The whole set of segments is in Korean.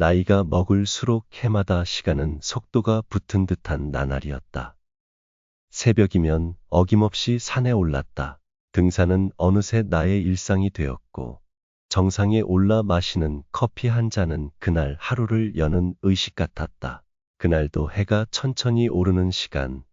나이가 먹을수록 해마다 시간은 속도가 붙은 듯한 나날이었다. 새벽이면 어김없이 산에 올랐다. 등산은 어느새 나의 일상이 되었고 정상에 올라 마시는 커피 한 잔은 그날 하루를 여는 의식 같았다. 그날도 해가 천천히 오르는 시간,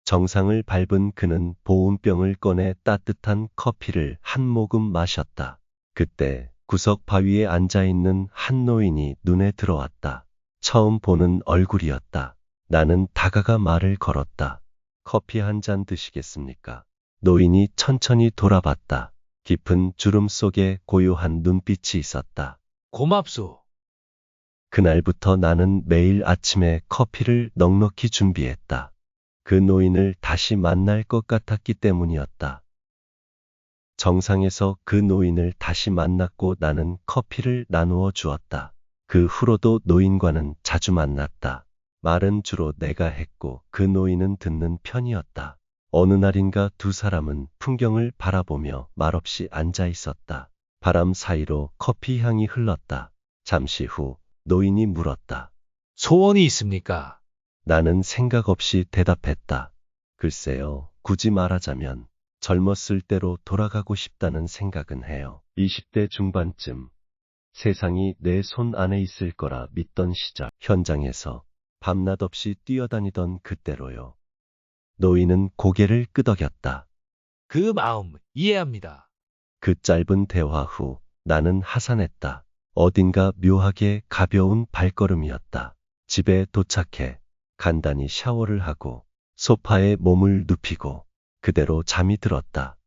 정상을 밟은 그는 보온병을 꺼내 따뜻한 커피를 한 모금 마셨다. 그때 구석 바위에 앉아있는 한 노인이 눈에 들어왔다. 처음 보는 얼굴이었다. 나는 다가가 말을 걸었다. 커피 한 잔 드시겠습니까? 노인이 천천히 돌아봤다. 깊은 주름 속에 고요한 눈빛이 있었다. 고맙소. 그날부터 나는 매일 아침에 커피를 넉넉히 준비했다. 그 노인을 다시 만날 것 같았기 때문이었다. 정상에서 그 노인을 다시 만났고 나는 커피를 나누어 주었다. 그 후로도 노인과는 자주 만났다. 말은 주로 내가 했고 그 노인은 듣는 편이었다. 어느 날인가 두 사람은 풍경을 바라보며 말없이 앉아 있었다. 바람 사이로 커피 향이 흘렀다. 잠시 후 노인이 물었다. 소원이 있습니까? 나는 생각 없이 대답했다. 글쎄요, 굳이 말하자면 젊었을 때로 돌아가고 싶다는 생각은 해요. 20대 중반쯤 세상이 내 손 안에 있을 거라 믿던 시절, 현장에서 밤낮 없이 뛰어다니던 그때로요. 노인은 고개를 끄덕였다. 그 마음 이해합니다. 그 짧은 대화 후 나는 하산했다. 어딘가 묘하게 가벼운 발걸음이었다. 집에 도착해 간단히 샤워를 하고 소파에 몸을 눕히고 그대로 잠이 들었다.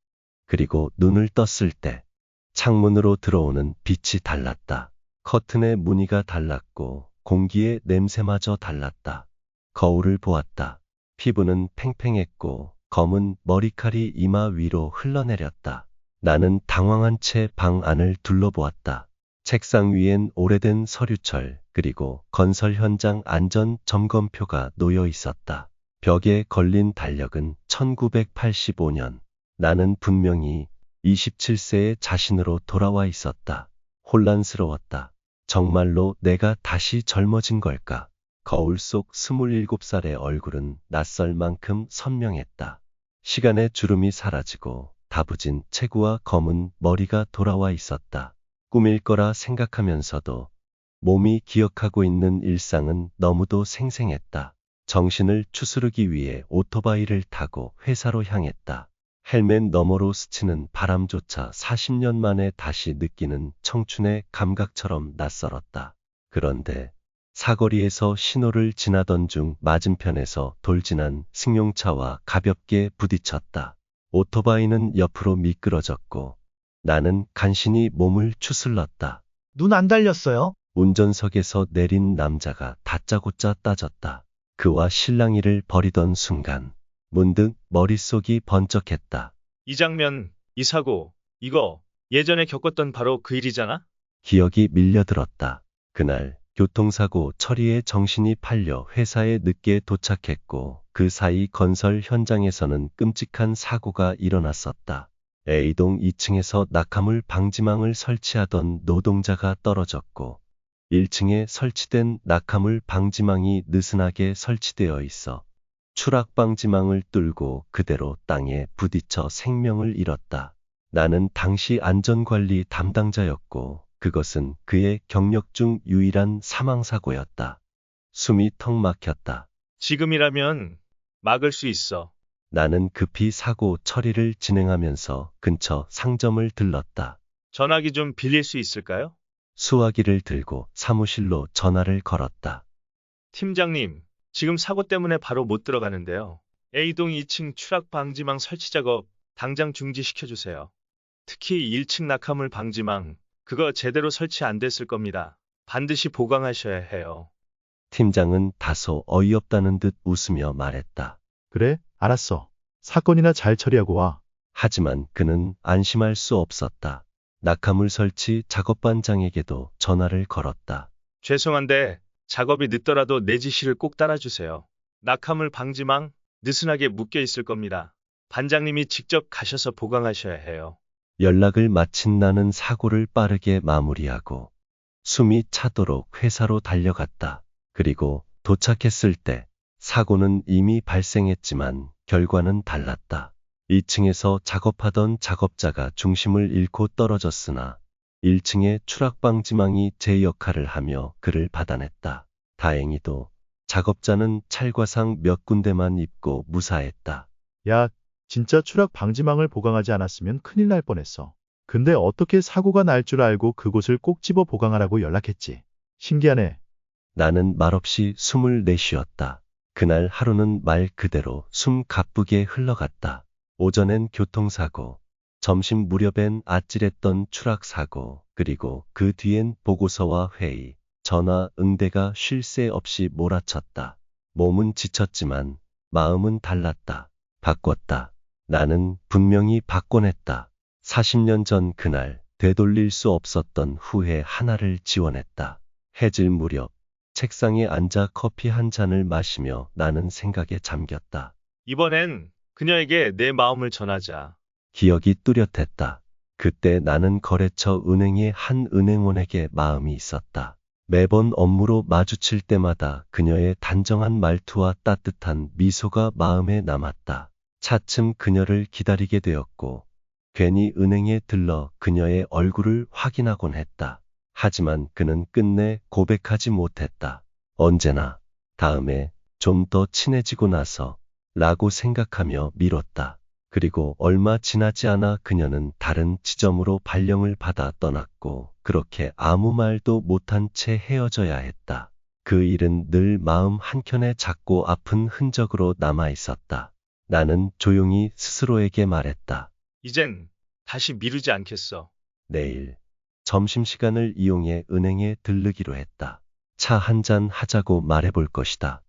그리고 눈을 떴을 때 창문으로 들어오는 빛이 달랐다. 커튼의 무늬가 달랐고 공기의 냄새마저 달랐다. 거울을 보았다. 피부는 팽팽했고 검은 머리칼이 이마 위로 흘러내렸다. 나는 당황한 채 방 안을 둘러보았다. 책상 위엔 오래된 서류철 그리고 건설 현장 안전 점검표가 놓여 있었다. 벽에 걸린 달력은 1985년. 나는 분명히 27세의 자신으로 돌아와 있었다. 혼란스러웠다. 정말로 내가 다시 젊어진 걸까? 거울 속 27살의 얼굴은 낯설 만큼 선명했다. 시간의 주름이 사라지고 다부진 체구와 검은 머리가 돌아와 있었다. 꿈일 거라 생각하면서도 몸이 기억하고 있는 일상은 너무도 생생했다. 정신을 추스르기 위해 오토바이를 타고 회사로 향했다. 헬멧 너머로 스치는 바람조차 40년 만에 다시 느끼는 청춘의 감각처럼 낯설었다. 그런데 사거리에서 신호를 지나던 중 맞은편에서 돌진한 승용차와 가볍게 부딪혔다. 오토바이는 옆으로 미끄러졌고 나는 간신히 몸을 추슬렀다. 눈 안 달렸어요? 운전석에서 내린 남자가 다짜고짜 따졌다. 그와 실랑이를 벌이던 순간 문득 머릿속이 번쩍했다. 이 장면, 이 사고, 이거 예전에 겪었던 바로 그 일이잖아? 기억이 밀려들었다. 그날 교통사고 처리에 정신이 팔려 회사에 늦게 도착했고 그 사이 건설 현장에서는 끔찍한 사고가 일어났었다. A동 2층에서 낙하물 방지망을 설치하던 노동자가 떨어졌고 1층에 설치된 낙하물 방지망이 느슨하게 설치되어 있어 추락 방지망을 뚫고 그대로 땅에 부딪혀 생명을 잃었다. 나는 당시 안전관리 담당자였고 그것은 그의 경력 중 유일한 사망사고였다. 숨이 턱 막혔다. 지금이라면 막을 수 있어. 나는 급히 사고 처리를 진행하면서 근처 상점을 들렀다. 전화기 좀 빌릴 수 있을까요? 수화기를 들고 사무실로 전화를 걸었다. 팀장님, 지금 사고 때문에 바로 못 들어가는데요. A동 2층 추락 방지망 설치 작업 당장 중지시켜주세요. 특히 1층 낙하물 방지망, 그거 제대로 설치 안 됐을 겁니다. 반드시 보강하셔야 해요. 팀장은 다소 어이없다는 듯 웃으며 말했다. 그래, 알았어. 사건이나 잘 처리하고 와. 하지만 그는 안심할 수 없었다. 낙하물 설치 작업반장에게도 전화를 걸었다. 죄송한데 작업이 늦더라도 내 지시를 꼭 따라주세요. 낙하물 방지망 느슨하게 묶여 있을 겁니다. 반장님이 직접 가셔서 보강하셔야 해요. 연락을 마친 나는 사고를 빠르게 마무리하고 숨이 차도록 회사로 달려갔다. 그리고 도착했을 때 사고는 이미 발생했지만 결과는 달랐다. 2층에서 작업하던 작업자가 중심을 잃고 떨어졌으나 1층의 추락방지망이 제 역할을 하며 그를 받아냈다. 다행히도 작업자는 찰과상 몇 군데만 입고 무사했다. 야, 진짜 추락 방지망을 보강하지 않았으면 큰일 날 뻔했어. 근데 어떻게 사고가 날 줄 알고 그곳을 꼭 집어 보강하라고 연락했지. 신기하네. 나는 말없이 숨을 내쉬었다. 그날 하루는 말 그대로 숨 가쁘게 흘러갔다. 오전엔 교통사고, 점심 무렵엔 아찔했던 추락사고, 그리고 그 뒤엔 보고서와 회의, 전화 응대가 쉴 새 없이 몰아쳤다. 몸은 지쳤지만 마음은 달랐다. 바꿨다. 나는 분명히 바꿔냈다. 40년 전 그날 되돌릴 수 없었던 후회 하나를 지원했다. 해질 무렵 책상에 앉아 커피 한 잔을 마시며 나는 생각에 잠겼다. 이번엔 그녀에게 내 마음을 전하자. 기억이 뚜렷했다. 그때 나는 거래처 은행의 한 은행원에게 마음이 있었다. 매번 업무로 마주칠 때마다 그녀의 단정한 말투와 따뜻한 미소가 마음에 남았다. 차츰 그녀를 기다리게 되었고 괜히 은행에 들러 그녀의 얼굴을 확인하곤 했다. 하지만 그는 끝내 고백하지 못했다. 언제나 다음에 좀 더 친해지고 나서 라고 생각하며 미뤘다. 그리고 얼마 지나지 않아 그녀는 다른 지점으로 발령을 받아 떠났고 그렇게 아무 말도 못한 채 헤어져야 했다. 그 일은 늘 마음 한켠에 작고 아픈 흔적으로 남아 있었다. 나는 조용히 스스로에게 말했다. 이젠 다시 미루지 않겠어. 내일 점심시간을 이용해 은행에 들르기로 했다. 차 한잔 하자고 말해볼 것이다.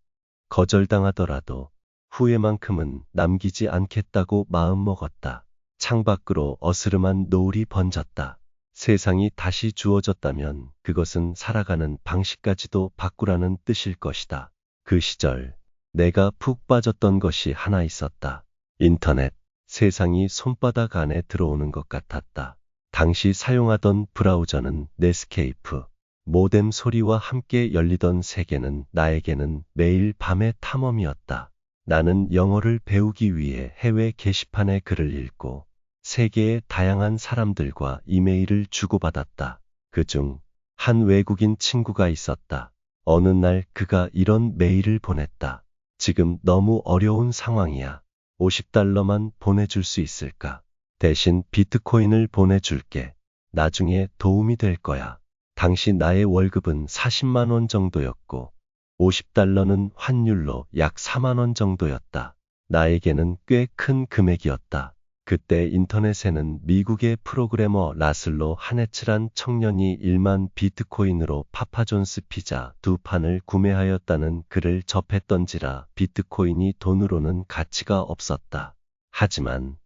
거절당하더라도 후회만큼은 남기지 않겠다고 마음먹었다. 창밖으로 어스름한 노을이 번졌다. 세상이 다시 주어졌다면 그것은 살아가는 방식까지도 바꾸라는 뜻일 것이다. 그 시절 내가 푹 빠졌던 것이 하나 있었다. 인터넷. 세상이 손바닥 안에 들어오는 것 같았다. 당시 사용하던 브라우저는 넷스케이프. 모뎀 소리와 함께 열리던 세계는 나에게는 매일 밤의 탐험이었다. 나는 영어를 배우기 위해 해외 게시판에 글을 읽고 세계의 다양한 사람들과 이메일을 주고받았다. 그중 한 외국인 친구가 있었다. 어느 날 그가 이런 메일을 보냈다. 지금 너무 어려운 상황이야. $50만 보내줄 수 있을까? 대신 비트코인을 보내줄게. 나중에 도움이 될 거야. 당시 나의 월급은 40만 원 정도였고 $50는 환율로 약 4만 원 정도였다. 나에게는 꽤 큰 금액이었다. 그때 인터넷에는 미국의 프로그래머 라슬로 하네츠란 청년이 1만 비트코인으로 파파존스 피자 2판을 구매하였다는 글을 접했던지라 비트코인이 돈으로는 가치가 없었다. 하지만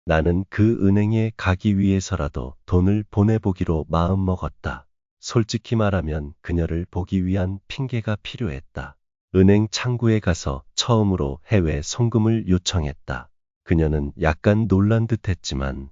나는 그 은행에 가기 위해서라도 돈을 보내보기로 마음먹었다. 솔직히 말하면 그녀를 보기 위한 핑계가 필요했다. 은행 창구에 가서 처음으로 해외 송금을 요청했다. 그녀는 약간 놀란 듯 했지만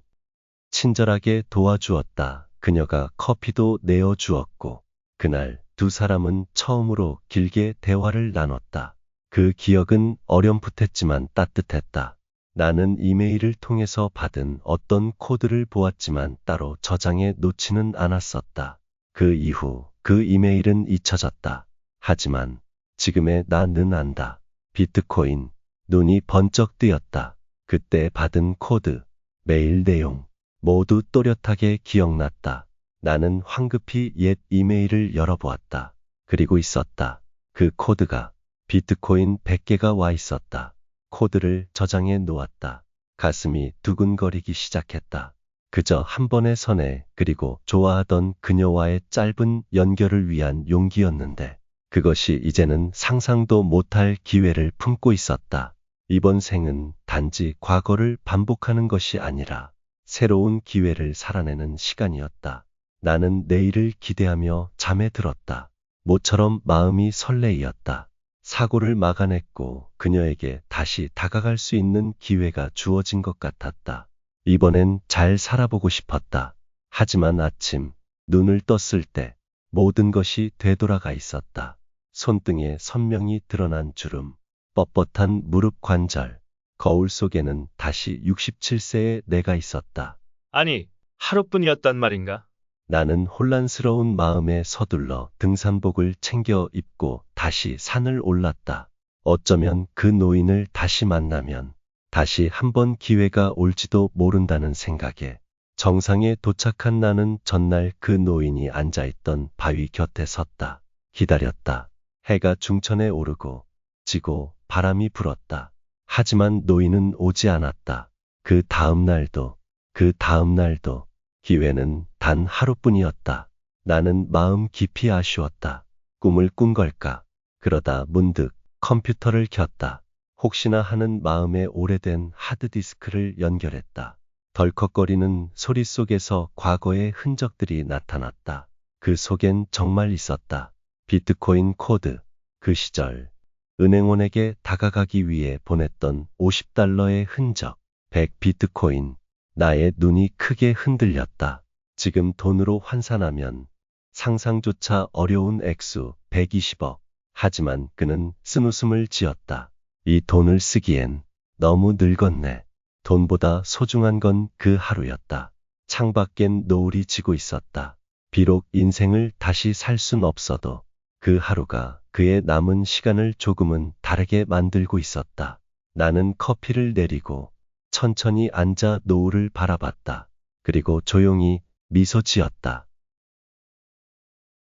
친절하게 도와주었다. 그녀가 커피도 내어주었고 그날 두 사람은 처음으로 길게 대화를 나눴다. 그 기억은 어렴풋했지만 따뜻했다. 나는 이메일을 통해서 받은 어떤 코드를 보았지만 따로 저장해 놓지는 않았었다. 그 이후 그 이메일은 잊혀졌다. 하지만 지금의 나는 안다. 비트코인. 눈이 번쩍 뜨였다. 그때 받은 코드, 메일 내용 모두 또렷하게 기억났다. 나는 황급히 옛 이메일을 열어보았다. 그리고 있었다. 그 코드가 비트코인 100개가 와 있었다. 코드를 저장해 놓았다. 가슴이 두근거리기 시작했다. 그저 한 번의 선회 그리고 좋아하던 그녀와의 짧은 연결을 위한 용기였는데 그것이 이제는 상상도 못할 기회를 품고 있었다. 이번 생은 단지 과거를 반복하는 것이 아니라 새로운 기회를 살아내는 시간이었다. 나는 내일을 기대하며 잠에 들었다. 모처럼 마음이 설레이었다. 사고를 막아냈고 그녀에게 다시 다가갈 수 있는 기회가 주어진 것 같았다. 이번엔 잘 살아보고 싶었다. 하지만 아침 눈을 떴을 때 모든 것이 되돌아가 있었다. 손등에 선명히 드러난 주름, 뻣뻣한 무릎 관절, 거울 속에는 다시 67세의 내가 있었다. 아니, 하루뿐이었단 말인가? 나는 혼란스러운 마음에 서둘러 등산복을 챙겨 입고 다시 산을 올랐다. 어쩌면 그 노인을 다시 만나면 다시 한번 기회가 올지도 모른다는 생각에 정상에 도착한 나는 전날 그 노인이 앉아있던 바위 곁에 섰다. 기다렸다. 해가 중천에 오르고 지고 바람이 불었다. 하지만 노인은 오지 않았다. 그 다음 날도 기회는 단 하루뿐이었다. 나는 마음 깊이 아쉬웠다. 꿈을 꾼 걸까? 그러다 문득 컴퓨터를 켰다. 혹시나 하는 마음에 오래된 하드디스크를 연결했다. 덜컥거리는 소리 속에서 과거의 흔적들이 나타났다. 그 속엔 정말 있었다. 비트코인 코드, 그 시절 은행원에게 다가가기 위해 보냈던 $50의 흔적, 100 비트코인. 나의 눈이 크게 흔들렸다. 지금 돈으로 환산하면 상상조차 어려운 액수 120억. 하지만 그는 쓴웃음을 지었다. 이 돈을 쓰기엔 너무 늙었네. 돈보다 소중한 건 그 하루였다. 창밖엔 노을이 지고 있었다. 비록 인생을 다시 살 순 없어도 그 하루가 그의 남은 시간을 조금은 다르게 만들고 있었다. 나는 커피를 내리고 천천히 앉아 노을을 바라봤다. 그리고 조용히 미소 지었다.